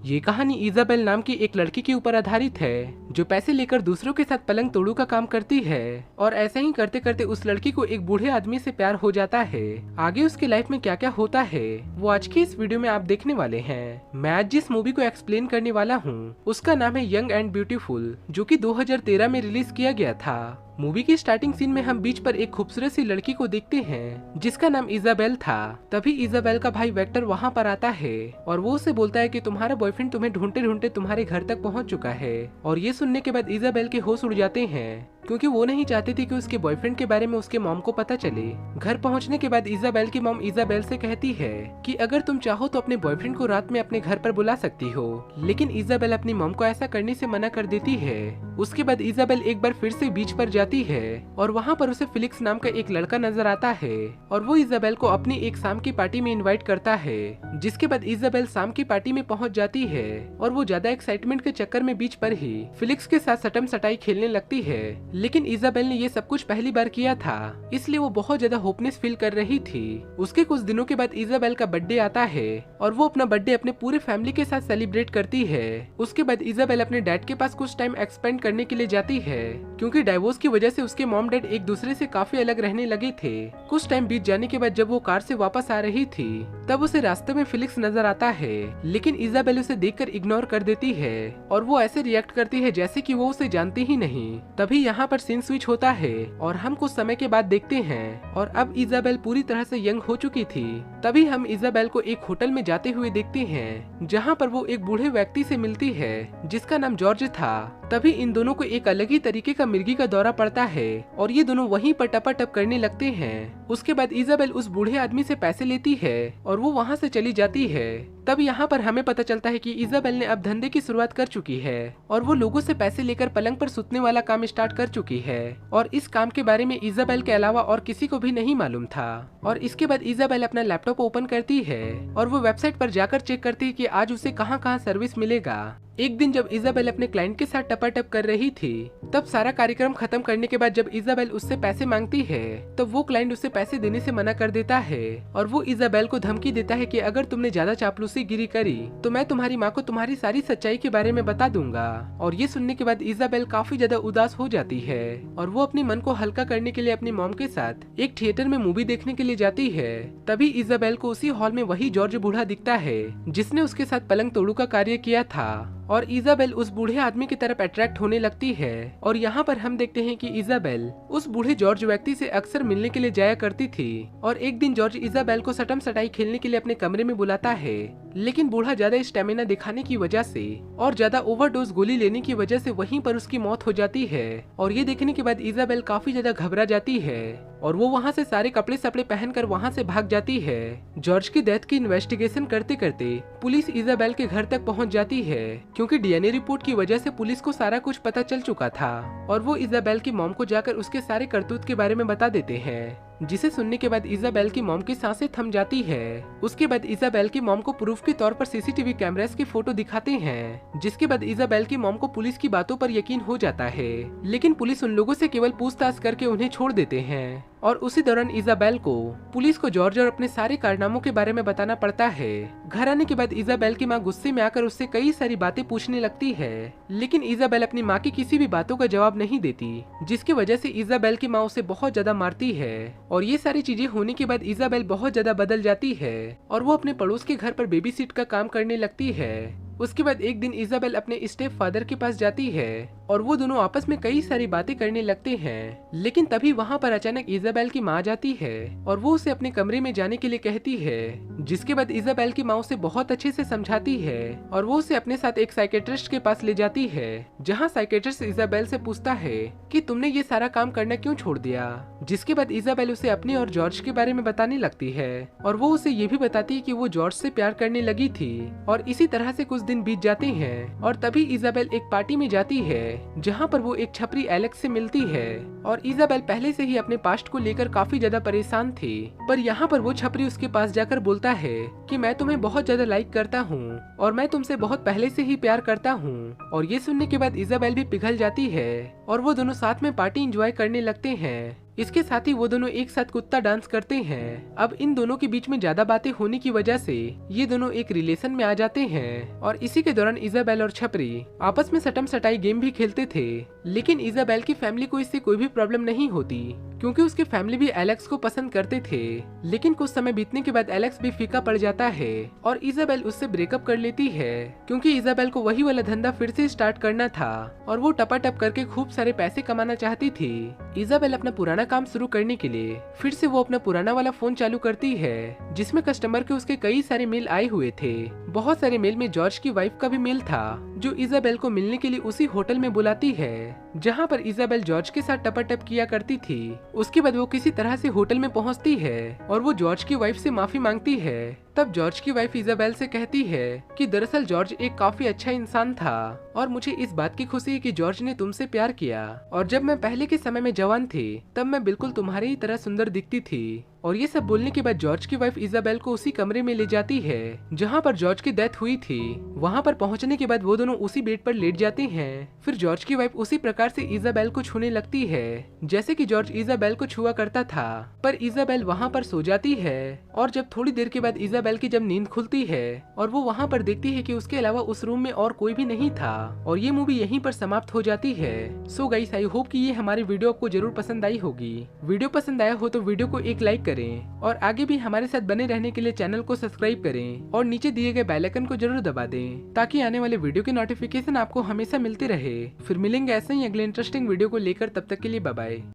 ये कहानी इजाबेल नाम की एक लड़की के ऊपर आधारित है जो पैसे लेकर दूसरों के साथ पलंग तोड़ू का काम करती है और ऐसे ही करते करते उस लड़की को एक बूढ़े आदमी से प्यार हो जाता है। आगे उसकी लाइफ में क्या क्या होता है वो आज की इस वीडियो में आप देखने वाले हैं। मैं आज जिस मूवी को एक्सप्लेन करने वाला हूँ उसका नाम है यंग एंड ब्यूटीफुल, जो कि 2013 में रिलीज किया गया था। मूवी की स्टार्टिंग सीन में हम बीच पर एक खूबसूरत सी लड़की को देखते हैं जिसका नाम इजाबेल था। तभी इजाबेल का भाई वेक्टर वहाँ पर आता है और वो उसे बोलता है कि तुम्हारा बॉयफ्रेंड तुम्हें ढूंढते ढूंढते तुम्हारे घर तक पहुँच चुका है। और ये सुनने के बाद इजाबेल के होश उड़ जाते हैं क्योंकि वो नहीं चाहती थी कि उसके बॉयफ्रेंड के बारे में उसके मॉम को पता चले। घर पहुंचने के बाद इजाबेल की मॉम इजाबेल से कहती है कि अगर तुम चाहो तो अपने बॉयफ्रेंड को रात में अपने घर पर बुला सकती हो, लेकिन इजाबेल अपनी मॉम को ऐसा करने से मना कर देती है। उसके बाद इजाबेल एक बार फिर से बीच पर जाती है और वहाँ पर उसे फिलिक्स नाम का एक लड़का नजर आता है और वो इजाबेल को अपनी एक शाम की पार्टी में इन्वाइट करता है। जिसके बाद इजाबेल शाम की पार्टी में पहुंच जाती है और वो ज्यादा एक्साइटमेंट के चक्कर में बीच पर ही फिलिक्स के साथ सटम सटाई खेलने लगती है। लेकिन इजाबेल ने ये सब कुछ पहली बार किया था, इसलिए वो बहुत ज्यादा होपनेस फील कर रही थी। उसके कुछ दिनों के बाद इजाबेल का बर्थडे आता है और वो अपना बर्थडे अपने पूरे फैमिली के साथ सेलिब्रेट करती है। उसके बाद इजाबेल अपने डैड के पास कुछ टाइम एक्सपेंड करने के लिए जाती है क्योंकि डाइवोर्स की वजह से उसके मॉम डैड एक दूसरे से काफी अलग रहने लगे थे। कुछ टाइम बीत जाने के बाद जब वो कार से वापस आ रही थी तब उसे रास्ते में फिलिक्स नजर आता है, लेकिन इजाबेल उसे देखकर इग्नोर कर देती है और वो ऐसे रिएक्ट करती है जैसे कि वो उसे जानती ही नहीं। तभी यहाँ पर सीन स्विच होता है और हम कुछ समय के बाद देखते हैं और अब इजाबेल पूरी तरह से यंग हो चुकी थी। तभी हम इजाबेल को एक होटल में जाते हुए देखते हैं जहाँ पर वो एक बूढ़े व्यक्ति से मिलती है जिसका नाम जॉर्ज था। तभी इन दोनों को एक अलग ही तरीके का मिर्गी का दौरा पड़ता है और ये दोनों वहीं पर टपाटप करने लगते हैं। उसके बाद इजाबेल उस बूढ़े आदमी से पैसे लेती है और वो वहाँ से चली जाती है। तब यहाँ पर हमें पता चलता है कि इजाबेल ने अब धंधे की शुरुआत कर चुकी है और वो लोगों से पैसे लेकर पलंग पर सुतने वाला काम स्टार्ट कर चुकी है और इस काम के बारे में इजाबेल के अलावा और किसी को भी नहीं मालूम था। और इसके बाद इजाबेल अपना लैपटॉप ओपन करती है और वो वेबसाइट पर जाकर चेक करती है कि आज उसे कहाँ कहाँ सर्विस मिलेगा। एक दिन जब इजाबेल अपने क्लाइंट के साथ टपाटप कर रही थी तब सारा कार्यक्रम खत्म करने के बाद जब इजाबेल उससे पैसे मांगती है तब वो क्लाइंट उसे पैसे देने से मना कर देता है और वो इजाबेल को धमकी देता है कि अगर तुमने ज्यादा चापलूसी गिरी करी तो मैं तुम्हारी माँ को तुम्हारी सारी सच्चाई के बारे में बता दूंगा। और ये सुनने के बाद इजाबेल काफी ज्यादा उदास हो जाती है और वो अपने मन को हल्का करने के लिए अपनी मॉम के साथ एक थिएटर में मूवी देखने के लिए जाती है। तभी इजाबेल को उसी हॉल में वही जॉर्ज बूढ़ा दिखता है जिसने उसके साथ पलंग तोड़ू का कार्य किया था और इजाबेल उस बूढ़े आदमी की तरफ अट्रैक्ट होने लगती है। और यहाँ पर हम देखते हैं कि इजाबेल उस बूढ़े जॉर्ज व्यक्ति से अक्सर मिलने के लिए जाया करती थी और एक दिन जॉर्ज इजाबेल को सटम सटाई खेलने के लिए अपने कमरे में बुलाता है, लेकिन बूढ़ा ज्यादा स्टेमिना दिखाने की वजह से और ज्यादा ओवरडोज गोली लेने की वजह से वहीं पर उसकी मौत हो जाती है। और ये देखने के बाद इजाबेल काफी ज्यादा घबरा जाती है और वो वहाँ से सारे कपड़े सपड़े पहनकर वहाँ से भाग जाती है। जॉर्ज की डेथ की इन्वेस्टिगेशन करते करते पुलिस इजाबेल के घर तक पहुँच जाती है क्योंकि डीएनए रिपोर्ट की वजह से पुलिस को सारा कुछ पता चल चुका था और वो इजाबेल की मॉम को जाकर उसके सारे करतूत के बारे में बता देते हैं, जिसे सुनने के बाद इजाबेल की मॉम की सांसें थम जाती है। उसके बाद इजाबेल की मॉम को प्रूफ के तौर पर सीसीटीवी कैमरास की फोटो दिखाते हैं, जिसके बाद इजाबेल की मॉम को पुलिस की बातों पर यकीन हो जाता है, लेकिन पुलिस उन लोगों से केवल पूछताछ करके उन्हें छोड़ देते हैं। और उसी दौरान इजाबेल को पुलिस को जॉर्ज और अपने सारे कारनामों के बारे में बताना पड़ता है। घर आने के बाद इजाबेल की माँ गुस्से में आकर उससे कई सारी बातें पूछने लगती है, लेकिन इजाबेल अपनी माँ की किसी भी बातों का जवाब नहीं देती, जिसकी वजह से इजाबेल की माँ उसे बहुत ज्यादा मारती है। और ये सारी चीजें होने के बाद इजाबेल बहुत ज्यादा बदल जाती है और वो अपने पड़ोस के घर पर बेबी सिट का काम करने लगती है। उसके बाद एक दिन इजाबेल अपने स्टेप फादर के पास जाती है और वो दोनों आपस में कई सारी बातें करने लगते हैं, लेकिन तभी वहाँ पर अचानक इजाबेल की माँ जाती है और वो उसे अपने कमरे में जाने के लिए कहती है, जिसके बाद इजाबेल की माँ उसे बहुत अच्छे से समझाती है और वो उसे अपने साथ एक साइकेट्रिस्ट के पास ले जाती है, जहाँ साइकेट्रिस्ट इजाबेल से पूछता है कि तुमने ये सारा काम करना क्यों छोड़ दिया। जिसके बाद इजाबेल उसे अपने और जॉर्ज के बारे में बताने लगती है और वो उसे ये भी बताती है कि वो जॉर्ज से प्यार करने लगी थी। और इसी तरह से कुछ दिन बीत जाते हैं और तभी इजाबेल एक पार्टी में जाती है जहाँ पर वो एक छपरी एलेक्स से मिलती है और इजाबेल पहले से ही अपने पास्ट को लेकर काफी ज्यादा परेशान थी। पर यहाँ पर वो छपरी उसके पास जाकर बोलता है कि मैं तुम्हें बहुत ज्यादा लाइक करता हूँ और मैं तुमसे बहुत पहले से ही प्यार करता हूँ। और ये सुनने के बाद इजाबेल भी पिघल जाती है और वो दोनों साथ में पार्टी एंजॉय करने लगते हैं। इसके साथ ही वो दोनों एक साथ कुत्ता डांस करते हैं। अब इन दोनों के बीच में ज्यादा बातें होने की वजह से ये दोनों एक रिलेशन में आ जाते हैं और इसी के दौरान इजाबेल और छपरी आपस में सटम सटाई गेम भी खेलते थे। लेकिन इजाबेल की फैमिली को इससे कोई भी प्रॉब्लम नहीं होती क्योंकि उसके फैमिली भी एलेक्स को पसंद करते थे। लेकिन कुछ समय बीतने के बाद एलेक्स भी फीका पड़ जाता है और इजाबेल उससे ब्रेकअप कर लेती है क्योंकि इजाबेल को वही वाला धंधा फिर से स्टार्ट करना था और वो टपाटप करके खूब सारे पैसे कमाना चाहती थी। इजाबेल अपना पुराना काम शुरू करने के लिए फिर से वो अपना पुराना वाला फोन चालू करती है जिसमें कस्टमर के उसके कई सारे मेल आए हुए थे। बहुत सारे मेल में जॉर्ज की वाइफ का भी मेल था जो इजाबेल को मिलने के लिए उसी होटल में बुलाती है जहां पर इजाबेल जॉर्ज के साथ टपाटप किया करती थी। उसके बाद वो किसी तरह से होटल में पहुंचती है और वो जॉर्ज की वाइफ से माफी मांगती है। तब जॉर्ज की वाइफ इजाबेल से कहती है कि दरअसल जॉर्ज एक काफी अच्छा इंसान था और मुझे इस बात की खुशी है कि जॉर्ज ने तुमसे प्यार किया और जब मैं पहले के समय में जवान थी तब मैं बिल्कुल तुम्हारी ही तरह सुंदर दिखती थी। और ये सब बोलने के बाद जॉर्ज की वाइफ इजाबेल को उसी कमरे में ले जाती है जहाँ पर जॉर्ज की डेथ हुई थी। वहाँ पर पहुँचने के बाद वो दोनों उसी बेड पर लेट जाते हैं। फिर जॉर्ज की वाइफ उसी प्रकार से इजाबेल को छूने लगती है जैसे कि जॉर्ज इजाबेल को छुआ करता था, पर इजाबेल वहाँ पर सो जाती है। और जब थोड़ी देर के बाद इजाबेल की जब नींद खुलती है और वो वहाँ पर देखती है कि उसके अलावा उस रूम में और कोई भी नहीं था और ये मूवी यहीं पर समाप्त हो जाती है। सो गाइस, आई होप कि ये हमारी वीडियो आपको जरूर पसंद आई होगी। वीडियो पसंद आया हो तो वीडियो को एक लाइक करें और आगे भी हमारे साथ बने रहने के लिए चैनल को सब्सक्राइब करें और नीचे दिए गए बेल आइकन को जरूर दबा दें ताकि आने वाले वीडियो के नोटिफिकेशन आपको हमेशा मिलते रहे। फिर मिलेंगे ऐसे ही अगले इंटरेस्टिंग वीडियो को लेकर, तब तक के लिए बाय बाय।